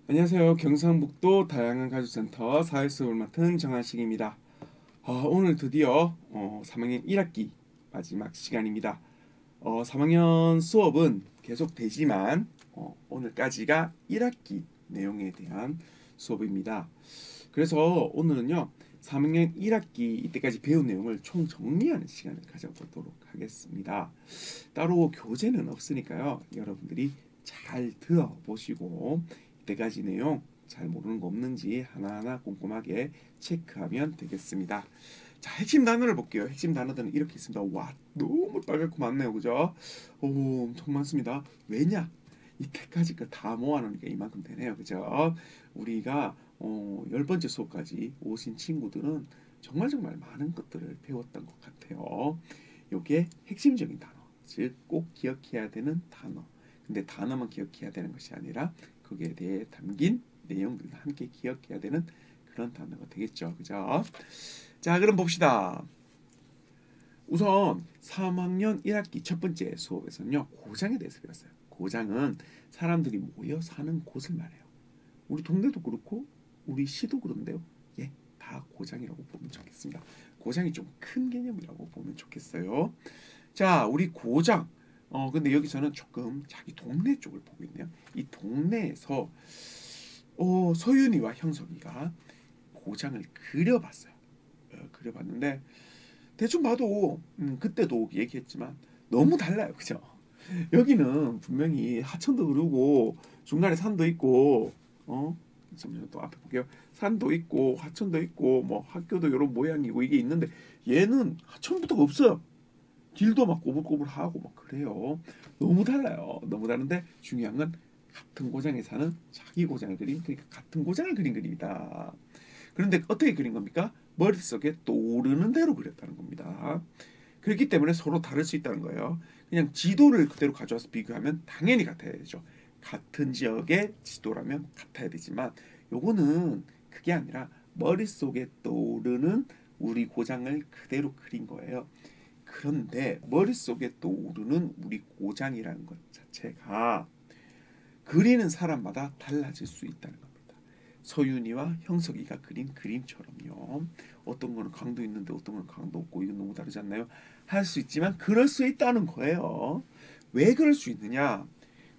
안녕하세요. 경상북도 다양한 가족센터 사회수업을 맡은 정한식입니다. 오늘 드디어 3학년 1학기 마지막 시간입니다. 3학년 수업은 계속 되지만 오늘까지가 1학기 내용에 대한 수업입니다. 그래서 오늘은요 3학년 1학기 이때까지 배운 내용을 총 정리하는 시간을 가져보도록 하겠습니다. 따로 교재는 없으니까요 여러분들이 잘 들어보시고 이때까지 내용 잘 모르는 거 없는지 하나하나 꼼꼼하게 체크하면 되겠습니다. 자, 핵심 단어를 볼게요. 핵심 단어들은 이렇게 있습니다. 와, 너무 빨갛고 많네요. 그죠? 오, 엄청 많습니다. 왜냐? 이때까지 거 다 모아놓으니까 이만큼 되네요. 그죠? 우리가 10번째 수업까지 오신 친구들은 정말 많은 것들을 배웠던 것 같아요. 요게 핵심적인 단어, 즉 꼭 기억해야 되는 단어. 근데 단어만 기억해야 되는 것이 아니라 거기에 대해 담긴 내용들도 함께 기억해야 되는 그런 단어가 되겠죠. 그죠? 자, 그럼 봅시다. 우선 3학년 1학기 첫 번째 수업에서는요. 고장에 대해서 배웠어요. 고장은 사람들이 모여 사는 곳을 말해요. 우리 동네도 그렇고 우리 시도 그런데요. 예, 다 고장이라고 보면 좋겠습니다. 고장이 좀 큰 개념이라고 보면 좋겠어요. 자, 우리 고장. 근데 여기서는 조금 자기 동네 쪽을 보고 있네요. 이 동네에서 서윤이와 형석이가 고장을 그려봤어요. 그려봤는데 대충 봐도 그때도 얘기했지만 너무 달라요. 그죠? 여기는 분명히 하천도 흐르고 중간에 산도 있고 잠시만 또 앞에 볼게요. 산도 있고 하천도 있고 뭐 학교도 이런 모양이고 이게 있는데 얘는 하천부터가 없어요. 길도 막 꼬불꼬불하고 막 그래요. 너무 달라요. 너무 다른데 중요한 건 같은 고장에 사는 자기 고장을 그린, 그러니까 같은 고장을 그린 그림이다. 그런데 어떻게 그린 겁니까? 머릿속에 떠오르는 대로 그렸다는 겁니다. 그렇기 때문에 서로 다를 수 있다는 거예요. 그냥 지도를 그대로 가져와서 비교하면 당연히 같아야 되죠. 같은 지역의 지도라면 같아야 되지만 요거는 그게 아니라 머릿속에 떠오르는 우리 고장을 그대로 그린 거예요. 그런데 머릿속에 떠오르는 우리 고장이라는 것 자체가 그리는 사람마다 달라질 수 있다는 겁니다. 서윤이와 형석이가 그린 그림처럼요. 어떤 거는 강도 있는데 어떤 거는 강도 없고 이건 너무 다르지 않나요? 할 수 있지만 그럴 수 있다는 거예요. 왜 그럴 수 있느냐?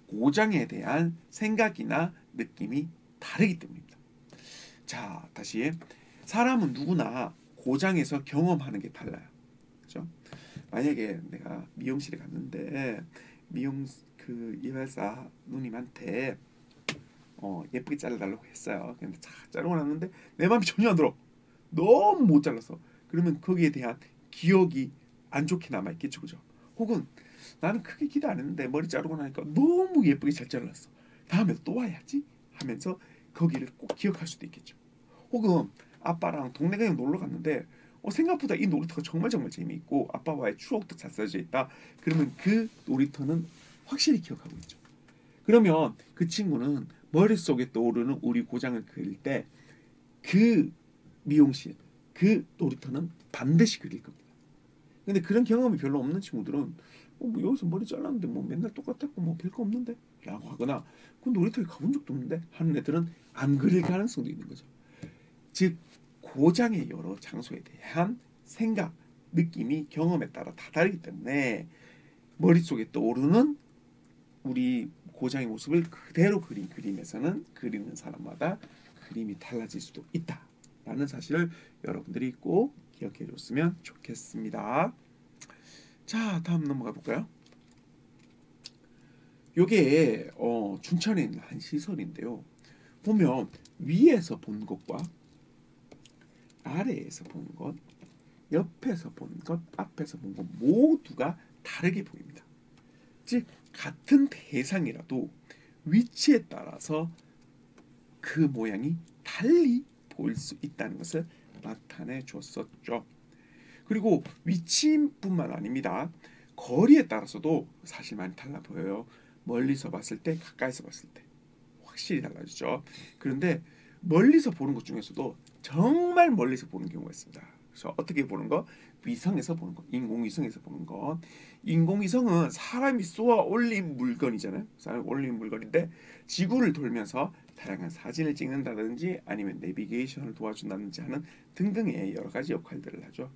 고장에 대한 생각이나 느낌이 다르기 때문입니다. 자, 다시 사람은 누구나 고장에서 경험하는 게 달라요. 그렇죠? 만약에 내가 미용실에 갔는데 미용 그 이발사 누님한테 예쁘게 잘라달라고 했어요. 근데 잘 자르고 났는데 내 마음이 전혀 안 들어. 너무 못 잘랐어. 그러면 거기에 대한 기억이 안 좋게 남아 있겠죠, 그죠? 혹은 나는 크게 기대 안 했는데 머리 자르고 나니까 너무 예쁘게 잘 잘랐어. 다음에 또 와야지 하면서 거기를 꼭 기억할 수도 있겠죠. 혹은 아빠랑 동네 그냥 놀러 갔는데 생각보다 이 놀이터가 정말 재미있고 아빠와의 추억도 잘 써져 있다. 그러면 그 놀이터는 확실히 기억하고 있죠. 그러면 그 친구는 머릿속에 떠오르는 우리 고장을 그릴 때 그 미용실, 그 놀이터는 반드시 그릴 겁니다. 근데 그런 경험이 별로 없는 친구들은 뭐 여기서 머리 잘랐는데 뭐 맨날 똑같았고 뭐 별거 없는데 라고 하거나 그 놀이터에 가본 적도 없는데 하는 애들은 안 그릴 가능성도 있는 거죠. 즉 고장의 여러 장소에 대한 생각, 느낌이 경험에 따라 다 다르기 때문에 머릿속에 떠오르는 우리 고장의 모습을 그대로 그린 그림에서는 그리는 사람마다 그림이 달라질 수도 있다라는 사실을 여러분들이 꼭 기억해 줬으면 좋겠습니다. 자, 다음 넘어가 볼까요? 요게 춘천에 있는 한 시설인데요. 보면 위에서 본 것과 아래에서 본 것, 옆에서 본 것, 앞에서 본 것 모두가 다르게 보입니다. 즉 같은 대상이라도 위치에 따라서 그 모양이 달리 보일 수 있다는 것을 나타내 줬었죠. 그리고 위치뿐만 아닙니다. 거리에 따라서도 사실 많이 달라 보여요. 멀리서 봤을 때, 가까이서 봤을 때 확실히 달라지죠. 그런데 멀리서 보는 것 중에서도 정말 멀리서 보는 경우가 있습니다. 그래서 어떻게 보는 거? 위성에서 보는 것, 인공위성에서 보는 것. 인공위성은 사람이 쏘아 올린 물건이잖아요. 사람이 올린 물건인데 지구를 돌면서 다양한 사진을 찍는다든지 아니면 내비게이션을 도와준다든지 하는 등등의 여러 가지 역할들을 하죠.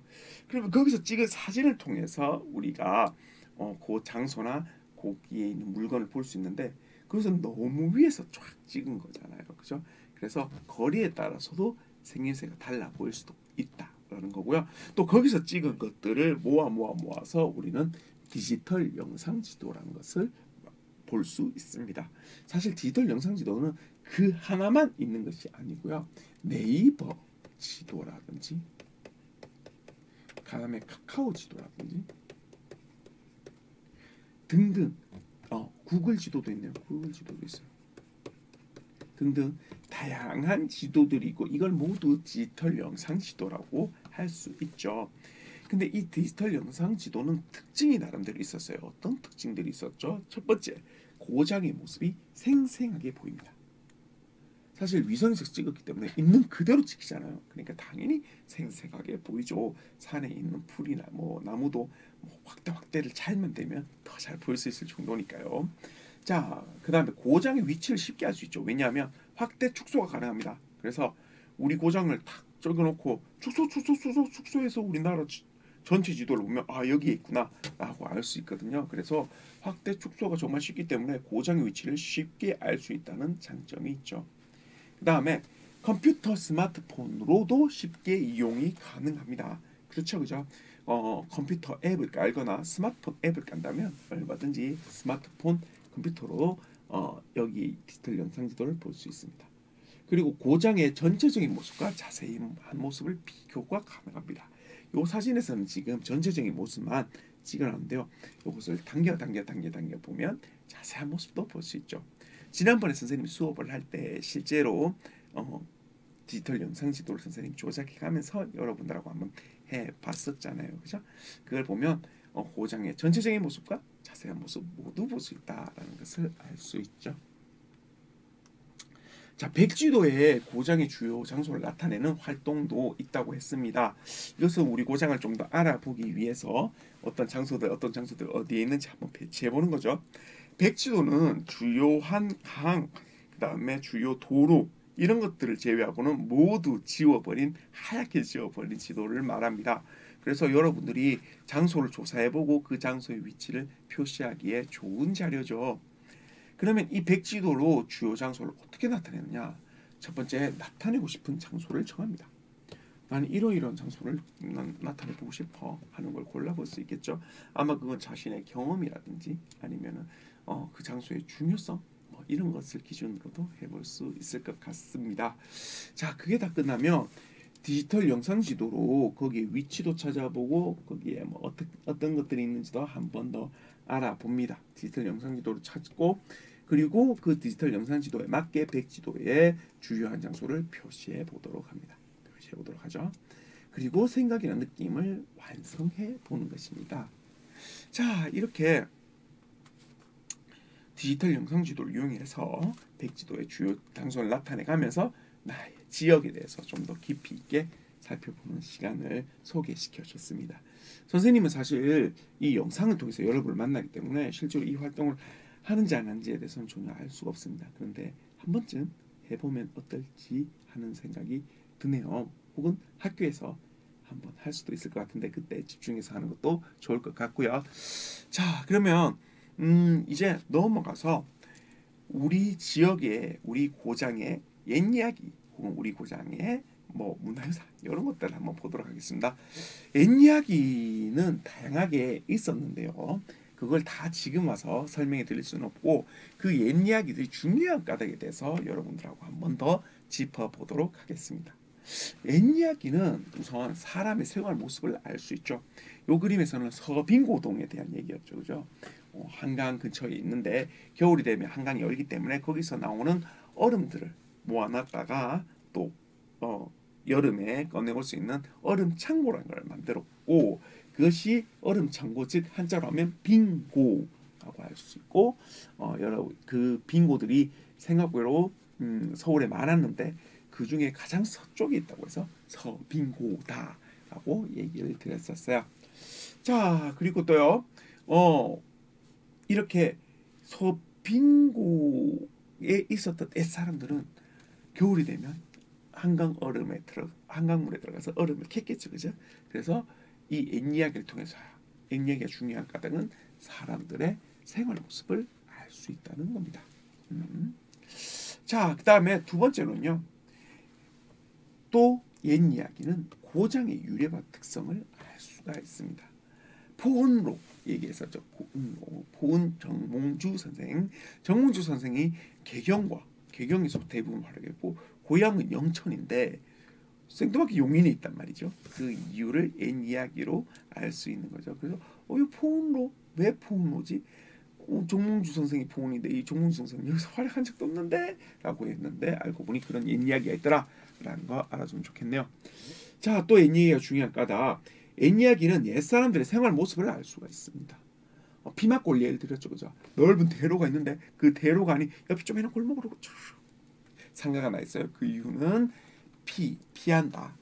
그러면 거기서 찍은 사진을 통해서 우리가 그 장소나 거기에 있는 물건을 볼 수 있는데 그것은 너무 위에서 쫙 찍은 거잖아요. 그죠? 그래서 거리에 따라서도 생김새가 달라 보일 수도 있다라는 거고요. 또 거기서 찍은 것들을 모아서 우리는 디지털 영상 지도라는 것을 볼 수 있습니다. 사실 디지털 영상 지도는 그 하나만 있는 것이 아니고요. 네이버 지도라든지 그다음에 카카오 지도라든지 등등 구글 지도도 있네요. 구글 지도도 있어요. 등등 다양한 지도들이 있고 이걸 모두 디지털 영상 지도라고 할 수 있죠. 근데 이 디지털 영상 지도는 특징이 나름대로 있었어요. 어떤 특징들이 있었죠? 첫 번째, 고장의 모습이 생생하게 보입니다. 사실 위성에서 찍었기 때문에 있는 그대로 찍히잖아요. 그러니까 당연히 생생하게 보이죠. 산에 있는 풀이나 뭐 나무도 확대를 잘만 되면 더 잘 보일 수 있을 정도니까요. 자, 그 다음에 고장의 위치를 쉽게 알 수 있죠. 왜냐하면 확대 축소가 가능합니다. 그래서 우리 고장을 탁 적어놓고 축소해서 우리나라 전체 지도를 보면 여기에 있구나 라고 알 수 있거든요. 그래서 확대 축소가 정말 쉽기 때문에 고장의 위치를 쉽게 알 수 있다는 장점이 있죠. 그 다음에 컴퓨터 스마트폰으로도 쉽게 이용이 가능합니다. 그렇죠, 그죠? 컴퓨터 앱을 깔거나 스마트폰 앱을 깐다면 얼마든지 스마트폰 컴퓨터로 여기 디지털 영상 지도를 볼 수 있습니다. 그리고 고장의 전체적인 모습과 자세한 모습을 비교가 가능합니다. 이 사진에서는 지금 전체적인 모습만 찍어놨는데요. 이것을 당겨 보면 자세한 모습도 볼 수 있죠. 지난번에 선생님이 수업을 할 때 실제로 디지털 영상 지도를 선생님이 조작해 가면서 여러분들하고 한번 해봤었잖아요. 그죠? 그걸 보면 고장의 전체적인 모습과 자세한 모습 모두 볼 수 있다라는 것을 알 수 있죠. 자, 백지도에 고장의 주요 장소를 나타내는 활동도 있다고 했습니다. 이것은 우리 고장을 좀 더 알아보기 위해서 어떤 장소들 어디에 있는지 한번 배치해 보는 거죠. 백지도는 주요한 강, 그 다음에 주요 도로 이런 것들을 제외하고는 모두 하얗게 지워버린 지도를 말합니다. 그래서 여러분들이 장소를 조사해보고 그 장소의 위치를 표시하기에 좋은 자료죠. 그러면 이 백지도로 주요 장소를 어떻게 나타내느냐? 첫 번째, 나타내고 싶은 장소를 정합니다. 나는 이러이러한 장소를 나타내보고 싶어 하는 걸 골라볼 수 있겠죠. 아마 그건 자신의 경험이라든지 아니면은 그 장소의 중요성 이런 것을 기준으로도 해볼 수 있을 것 같습니다. 자, 그게 다 끝나면 디지털 영상 지도로 거기에 위치도 찾아보고 거기에 어떤 것들이 있는지도 한 번 더 알아봅니다. 디지털 영상 지도를 찾고 그리고 그 디지털 영상 지도에 맞게 백지도에 주요한 장소를 표시해 보도록 하죠. 그리고 생각이나 느낌을 완성해 보는 것입니다. 자, 이렇게 디지털 영상 지도를 이용해서 백지도의 주요 장소를 나타내 가면서 나의 지역에 대해서 좀 더 깊이 있게 살펴보는 시간을 소개시켜 줬습니다. 선생님은 사실 이 영상을 통해서 여러분을 만나기 때문에 실제로 이 활동을 하는지 안 하는지에 대해서는 전혀 알 수가 없습니다. 그런데 한 번쯤 해보면 어떨지 하는 생각이 드네요. 혹은 학교에서 한번 할 수도 있을 것 같은데 그때 집중해서 하는 것도 좋을 것 같고요. 자, 그러면 이제 넘어가서 우리 지역의 우리 고장의 옛 이야기 혹은 우리 고장의 문화유산 이런 것들을 한번 보도록 하겠습니다. 옛 이야기는 다양하게 있었는데요. 그걸 다 지금 와서 설명해 드릴 수는 없고 그 옛 이야기들이 중요한 까닭에 대해서 여러분들하고 한번 더 짚어보도록 하겠습니다. 옛 이야기는 우선 사람의 생활 모습을 알 수 있죠. 이 그림에서는 서빙고동에 대한 얘기였죠. 그죠? 한강 근처에 있는데 겨울이 되면 한강이 열기 때문에 거기서 나오는 얼음들을 모아놨다가 또 여름에 꺼내올 수 있는 얼음 창고라는 걸 만들었고 그것이 얼음 창고 즉 한자로 하면 빙고라고 할 수 있고 여러 그 빙고들이 생각외로 서울에 많았는데 그 중에 가장 서쪽에 있다고 해서 서빙고다라고 라고 얘기를 드렸었어요. 자, 그리고 또요. 이렇게 서빙고에 있었던 옛사람들은 겨울이 되면 한강물에 들어가서 얼음을 캤겠죠, 그죠? 그래서 이 옛이야기를 통해서 옛이야기가 중요한 까닭은 사람들의 생활 모습을 알 수 있다는 겁니다. 자, 그 다음에 두 번째로는요. 또 옛이야기는 고장의 유래와 특성을 알 수가 있습니다. 포은로 얘기했었죠. 포은 정몽주 선생. 정몽주 선생이 개경에서 대부분 활약했고 고향은 영천인데 생뚱맞게 용인에 있단 말이죠. 그 이유를 옛 이야기로 알 수 있는 거죠. 그래서 이 포은로 왜 포은로지? 정몽주 선생이 포은인데 이 정몽주 선생은 여기서 활약한 적도 없는데 라고 했는데 알고 보니 그런 옛 이야기가 있더라 라는 거 알아주면 좋겠네요. 자, 또 옛 이야기가 중요한 까다. 옛 이야기는 옛사람들의 생활 모습을 알 수가 있습니다. 피막골 예를 들었죠, 그죠? 넓은 대로가 있는데 그 대로가 아닌 옆에 쪼매난 골목으로 쭉 상가가 나 있어요. 그 이유는 피한다.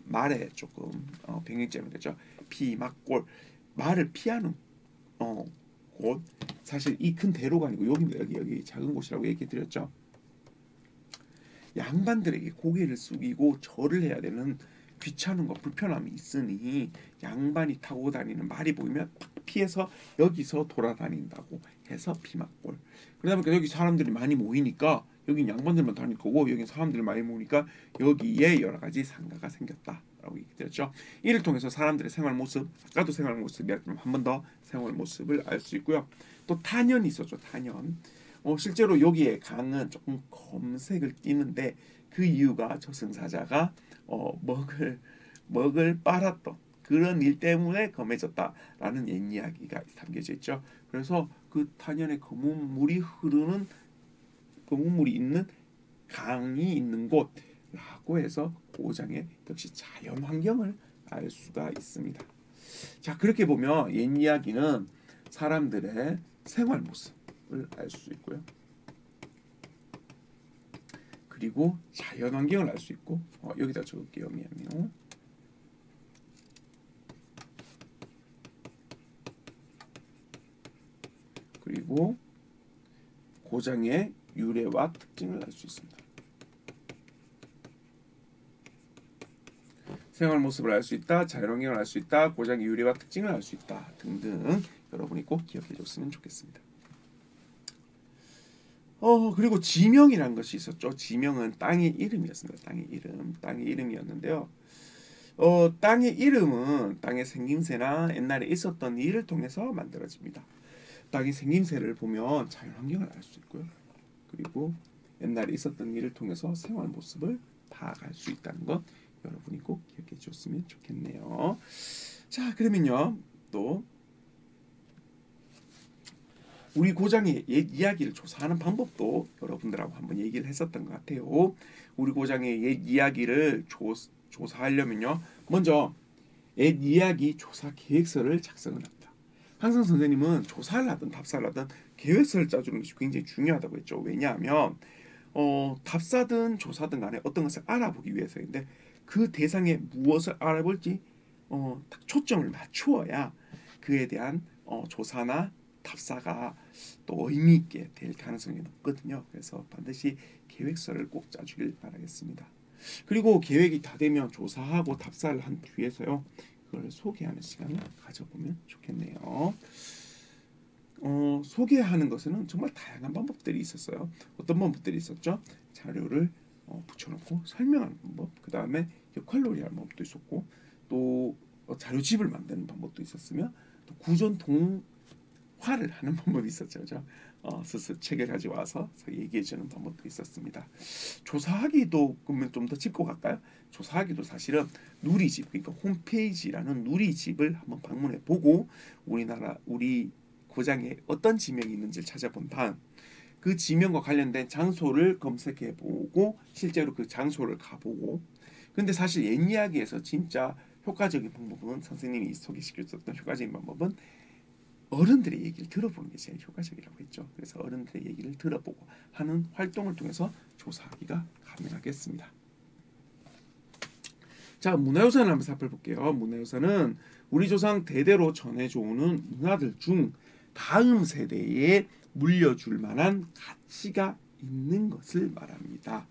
말에 조금 변경점이 되죠. 피막골 말을 피하는 곳. 사실 이 큰 대로가 아니고 여기입니다. 여기 작은 곳이라고 얘기 드렸죠. 양반들에게 고개를 숙이고 절을 해야 되는 귀찮은 거 불편함이 있으니 양반이 타고 다니는 말이 보이면 피해서 여기서 돌아다닌다고 해서 피막골. 그러다 보니까 여기 사람들이 많이 모이니까 여긴 양반들만 다닐 거고 여긴 사람들이 많이 모이니까 여기에 여러 가지 상가가 생겼다라고 얘기드렸죠. 이를 통해서 사람들의 생활 모습, 아까도 생활 모습이었지만 한 번 더 생활 모습을 알 수 있고요. 또 탄현이 있었죠. 탄현. 실제로 여기에 강은 조금 검색을 띠는데 그 이유가 저승사자가 먹을 빨았던 그런 일 때문에 검해졌다라는 옛 이야기가 담겨져 있죠. 그래서 그 탄현의 검은 물이 있는 강이 있는 곳라고 해서 고장의 역시 자연 환경을 알 수가 있습니다. 자, 그렇게 보면 옛 이야기는 사람들의 생활 모습을 알 수 있고요. 그리고 자연 환경을 알 수 있고 여기다 적을게요. 미안해요. 그리고 고장의 유래와 특징을 알 수 있습니다. 생활 모습을 알 수 있다, 자연 환경을 알 수 있다, 고장의 유래와 특징을 알 수 있다 등등 여러분이 꼭 기억해 줬으면 좋겠습니다. 그리고 지명이라는 것이 있었죠. 지명은 땅의 이름이었습니다. 땅의 이름이었는데요. 땅의 이름은 땅의 생김새나 옛날에 있었던 일을 통해서 만들어집니다. 땅의 생김새를 보면 자연 환경을 알 수 있고요. 그리고 옛날에 있었던 일을 통해서 생활 모습을 파악할 수 있다는 것 여러분이 꼭 기억해 줬으면 좋겠네요. 자, 그러면요. 또 우리 고장의 옛 이야기를 조사하는 방법도 여러분들하고 한번 얘기를 했었던 것 같아요. 우리 고장의 옛 이야기를 조사하려면요. 먼저 옛 이야기 조사 계획서를 작성을 합니다. 항상 선생님은 조사를 하든 답사를 하든 계획서를 짜주는 것이 굉장히 중요하다고 했죠. 왜냐하면 답사든 조사든 간에 어떤 것을 알아보기 위해서인데 그 대상에 무엇을 알아볼지 딱 초점을 맞추어야 그에 대한 조사나 답사가 또 의미 있게 될 가능성이 높거든요. 그래서 반드시 계획서를 꼭 짜주길 바라겠습니다. 그리고 계획이 다 되면 조사하고 답사를 한 뒤에서요. 그걸 소개하는 시간을 가져보면 좋겠네요. 소개하는 것에는 정말 다양한 방법들이 있었어요. 어떤 방법들이 있었죠? 자료를 붙여놓고 설명하는 방법, 그 다음에 역할놀이하는 방법도 있었고, 또 자료집을 만드는 방법도 있었으며, 또 구전 동화를 하는 방법이 있었죠. 그죠? 스스로 책을 가져와서 얘기해주는 방법도 있었습니다. 조사하기도 그러면 좀 더 짚고 갈까요? 조사하기도 사실은 누리집, 그러니까 홈페이지라는 누리집을 한번 방문해 보고 우리 고장에 어떤 지명이 있는지를 찾아본 다음 그 지명과 관련된 장소를 검색해 보고 실제로 그 장소를 가보고. 근데 사실 옛 이야기에서 진짜 효과적인 방법은 선생님이 소개시켜줬던 효과적인 방법은 어른들의 얘기를 들어보는 게 제일 효과적이라고 했죠. 그래서 어른들의 얘기를 들어보고 하는 활동을 통해서 조사하기가 가능하겠습니다. 자, 문화유산을 한번 살펴볼게요. 문화유산은 우리 조상 대대로 전해져오는 문화들 중 다음 세대에 물려줄 만한 가치가 있는 것을 말합니다.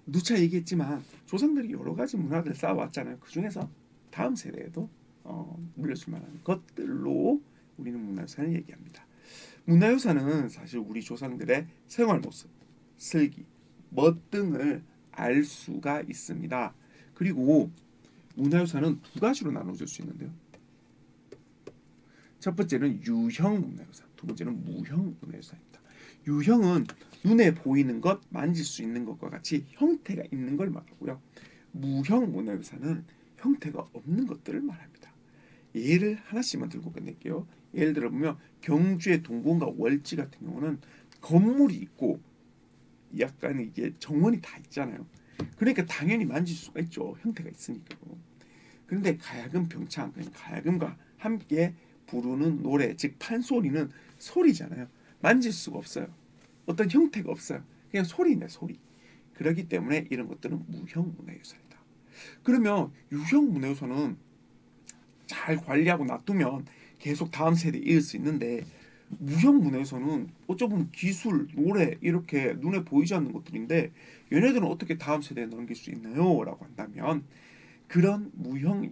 누차 얘기했지만 조상들이 여러 가지 문화들 쌓아왔잖아요. 그 중에서 다음 세대에도 물려줄 만한 것들로 우리는 문화유산을 얘기합니다. 문화유산은 사실 우리 조상들의 생활 모습, 슬기, 멋 등을 알 수가 있습니다. 그리고 문화유산은 두 가지로 나눠질 수 있는데요. 첫 번째는 유형 문화유산, 두 번째는 무형 문화유산입니다. 유형은 눈에 보이는 것, 만질 수 있는 것과 같이 형태가 있는 걸 말하고요. 무형 문화유산은 형태가 없는 것들을 말합니다. 예를 하나씩만 들고 끝낼게요. 예를 들어 보면 경주의 동궁과 월지 같은 경우는 건물이 있고 약간 이게 정원이 다 있잖아요. 그러니까 당연히 만질 수가 있죠. 형태가 있으니까요. 그런데 가야금 병창, 가야금과 함께 부르는 노래, 즉 판소리는 소리잖아요. 만질 수가 없어요. 어떤 형태가 없어요. 그냥 소리네, 소리. 그렇기 때문에 이런 것들은 무형 문화유산이다. 그러면 유형 문화유산은 잘 관리하고 놔두면 계속 다음 세대에 이을 수 있는데, 무형 문화유산은 어쩌면 기술, 노래 이렇게 눈에 보이지 않는 것들인데 얘네들은 어떻게 다음 세대에 넘길 수 있나요? 라고 한다면 그런 무형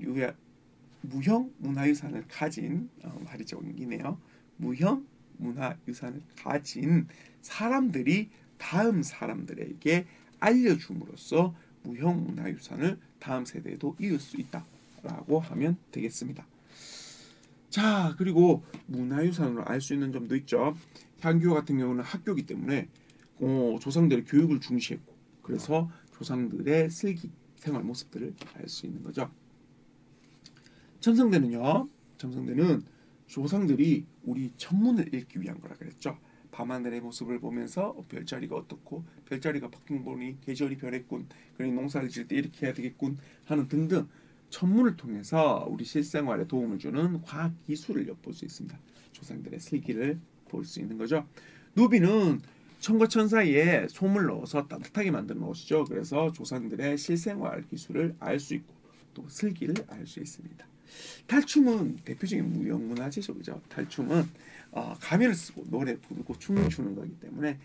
문화유산을 가진 말이 적이네요. 무형 문화유산을 가진 사람들이 다음 사람들에게 알려줌으로써 무형 문화유산을 다음 세대에도 이을 수 있다라고 하면 되겠습니다. 자, 그리고 문화유산으로 알 수 있는 점도 있죠. 향교 같은 경우는 학교이기 때문에 조상들의 교육을 중시했고, 그래서 조상들의 슬기, 생활 모습들을 알 수 있는 거죠. 첨성대는요. 첨성대는 조상들이 우리 천문을 읽기 위한 거라 그랬죠. 밤하늘의 모습을 보면서 별자리가 어떻고 별자리가 바뀐 보니 계절이 변했군. 그러니 농사를 지을 때 이렇게 해야 되겠군 하는 등등 천문을 통해서 우리 실생활에 도움을 주는 과학 기술을 엿볼 수 있습니다. 조상들의 슬기를 볼 수 있는 거죠. 누비는 천과 천 사이에 솜을 넣어서 따뜻하게 만드는 것이죠. 그래서 조상들의 실생활 기술을 알 수 있고 또 슬기를 알 수 있습니다. 탈춤은 대표적인 무형문화재죠, 그죠? 탈춤은 가면을 쓰고 노래 부르고 춤을 추는 거기 때문에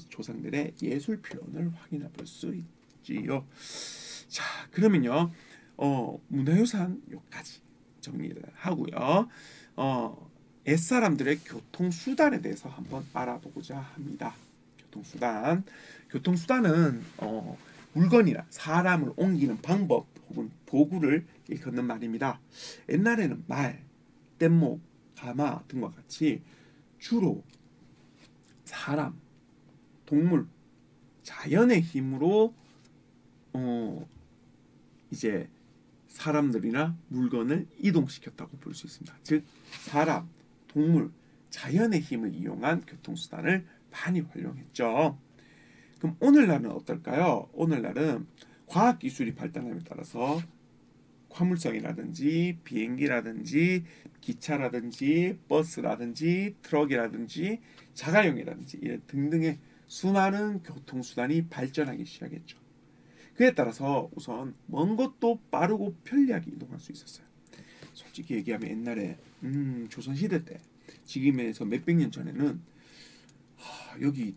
조상들의 예술 표현을 확인해 볼 수 있지요. 자, 그러면요, 문화유산 요까지 정리를 하고요. 옛사람들의 교통수단에 대해서 한번 알아보고자 합니다. 교통수단은 물건이나 사람을 옮기는 방법 혹은 도구를 일컫는 말입니다. 옛날에는 말, 뗏목, 가마 등과 같이 주로 사람, 동물, 자연의 힘으로 이제 사람들이나 물건을 이동시켰다고 볼 수 있습니다. 즉 사람, 동물, 자연의 힘을 이용한 교통수단을 많이 활용했죠. 그럼 오늘날은 어떨까요? 오늘날은 과학기술이 발달함에 따라서 화물성이라든지 비행기라든지 기차라든지 버스라든지 트럭이라든지 자가용이라든지 이런 등등의 수많은 교통수단이 발전하기 시작했죠. 그에 따라서 우선 먼 곳도 빠르고 편리하게 이동할 수 있었어요. 솔직히 얘기하면 옛날에 조선시대 때 지금에서 몇백 년 전에는 여기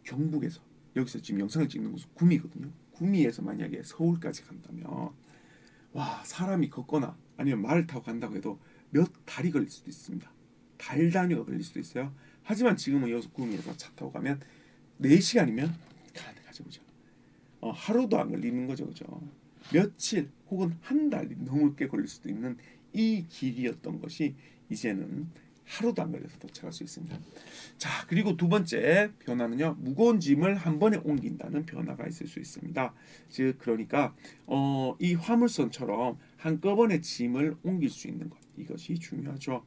경북에서 여기서 지금 영상을 찍는 곳은 구미거든요. 구미에서 만약에 서울까지 간다면 와, 사람이 걷거나 아니면 말을 타고 간다고 해도 몇 달이 걸릴 수도 있습니다. 달 단위가 걸릴 수도 있어요. 하지만 지금은 여기서 구미에서 차 타고 가면 4시간이면 가능하죠, 그죠? 하루도 안 걸리는 거죠, 그죠? 며칠 혹은 한 달이 넘게 걸릴 수도 있는 이 길이었던 것이 이제는 하루도 안 걸려서 도착할 수 있습니다. 자, 그리고 두 번째 변화는요, 무거운 짐을 한 번에 옮긴다는 변화가 있을 수 있습니다. 즉 그러니까 이 화물선처럼 한꺼번에 짐을 옮길 수 있는 것, 이것이 중요하죠.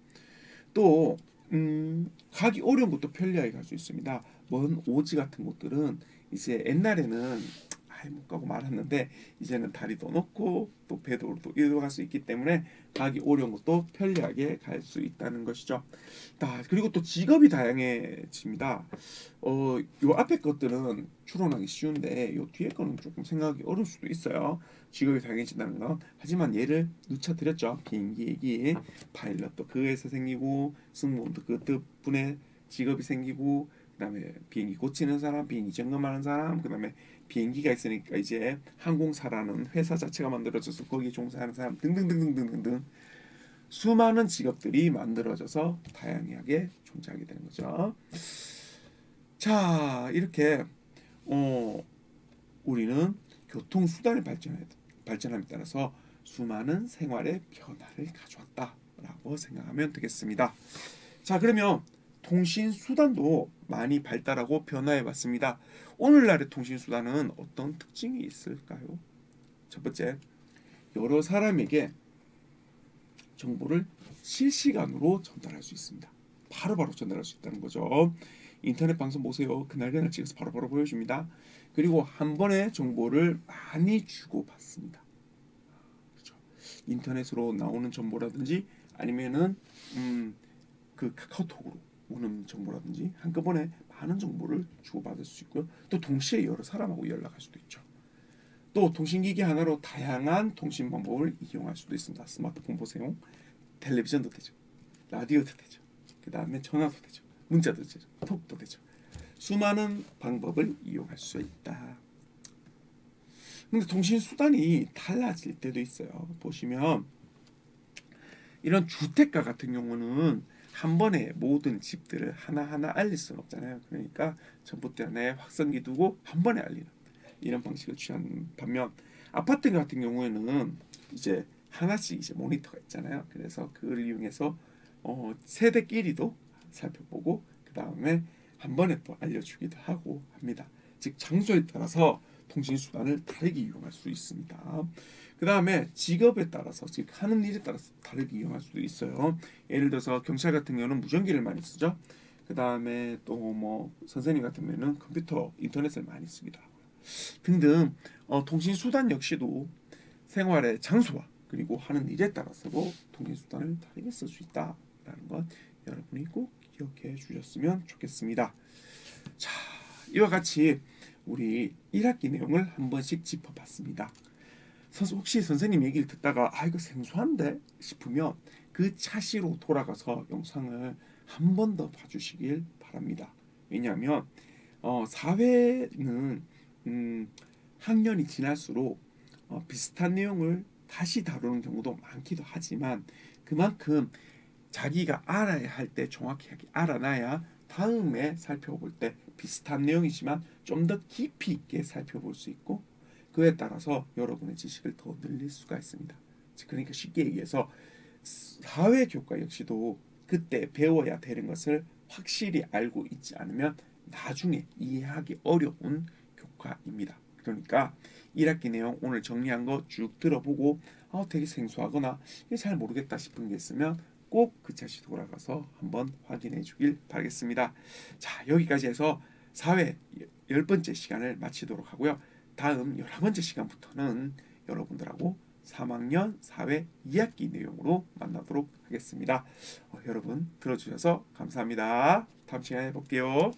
또 가기 어려운 곳도 편리하게 갈 수 있습니다. 먼 오지 같은 곳들은 이제 옛날에는 아예 못 가고 말았는데 이제는 다리도 놓고 또 배도로도 이동할 수 있기 때문에 가기 어려운 것도 편리하게 갈 수 있다는 것이죠. 그리고 또 직업이 다양해집니다. 요 앞에 것들은 추론하기 쉬운데 요 뒤에 거는 조금 생각하기 어려울 수도 있어요. 직업이 다양해진다는 건. 하지만 얘를 누차드렸죠. 비행기 얘기, 파일럿도 그에서 생기고 승무원도 그 덕분에 직업이 생기고, 그다음에 비행기 고치는 사람, 비행기 점검하는 사람, 그다음에 비행기가 있으니까 이제 항공사라는 회사 자체가 만들어져서 거기에 종사하는 사람 등등등등등등 수많은 직업들이 만들어져서 다양하게 존재하게 되는 거죠. 자, 이렇게 우리는 교통수단의 발전함에 따라서 수많은 생활의 변화를 가져왔다라고 생각하면 되겠습니다. 자, 그러면 통신수단도 많이 발달하고 변화해 왔습니다. 오늘날의 통신수단은 어떤 특징이 있을까요? 첫 번째, 여러 사람에게 정보를 실시간으로 전달할 수 있습니다. 바로바로 전달할 수 있다는 거죠. 인터넷 방송 보세요. 그날 찍어서 바로바로 보여줍니다. 그리고 한 번에 정보를 많이 주고받습니다. 그렇죠. 인터넷으로 나오는 정보라든지 아니면은 그 카카오톡으로 오는 정보라든지 한꺼번에 많은 정보를 주고받을 수 있고요. 또 동시에 여러 사람하고 연락할 수도 있죠. 또 통신기기 하나로 다양한 통신 방법을 이용할 수도 있습니다. 스마트폰 보세요. 텔레비전도 되죠. 라디오도 되죠. 그 다음에 전화도 되죠. 문자도 되죠. 톡도 되죠. 수많은 방법을 이용할 수 있다. 근데 통신 수단이 달라질 때도 있어요. 보시면 이런 주택가 같은 경우는 한 번에 모든 집들을 하나하나 알릴 수는 없잖아요. 그러니까 전봇대 하나에 확성기 두고 한 번에 알리는 이런 방식을 취한 반면, 아파트 같은 경우에는 이제 하나씩 이제 모니터가 있잖아요. 그래서 그걸 이용해서 세대끼리도 살펴보고 그 다음에 한 번에 또 알려주기도 하고 합니다. 즉 장소에 따라서 통신 수단을 다르게 이용할 수 있습니다. 그 다음에 직업에 따라서, 즉 하는 일에 따라서 다르게 이용할 수도 있어요. 예를 들어서 경찰 같은 경우는 무전기를 많이 쓰죠. 그 다음에 또 뭐 선생님 같은 경우는 컴퓨터, 인터넷을 많이 쓰기도 하고요. 등등 통신 수단 역시도 생활의 장소와 그리고 하는 일에 따라서도 통신 수단을 다르게 쓸 수 있다라는 것 여러분이 꼭 기억해 주셨으면 좋겠습니다. 자, 이와 같이 우리 1학기 내용을 한 번씩 짚어봤습니다. 혹시 선생님 얘기를 듣다가 이거 생소한데 싶으면 그 차시로 돌아가서 영상을 한 번 더 봐주시길 바랍니다. 왜냐하면 사회는 학년이 지날수록 비슷한 내용을 다시 다루는 경우도 많기도 하지만 그만큼 자기가 알아야 할 때 정확히 알아놔야 다음에 살펴볼 때 비슷한 내용이지만 좀 더 깊이 있게 살펴볼 수 있고 그에 따라서 여러분의 지식을 더 늘릴 수가 있습니다. 그러니까 쉽게 얘기해서 사회교과 역시도 그때 배워야 되는 것을 확실히 알고 있지 않으면 나중에 이해하기 어려운 교과입니다. 그러니까 1학기 내용 오늘 정리한 거 쭉 들어보고 되게 생소하거나 잘 모르겠다 싶은 게 있으면 꼭 그 차시 돌아가서 한번 확인해 주길 바라겠습니다. 자, 여기까지 해서 사회 10번째 시간을 마치도록 하고요. 다음 11번째 시간부터는 여러분들하고 3학년 사회 2학기 내용으로 만나도록 하겠습니다. 여러분 들어주셔서 감사합니다. 다음 시간에 볼게요.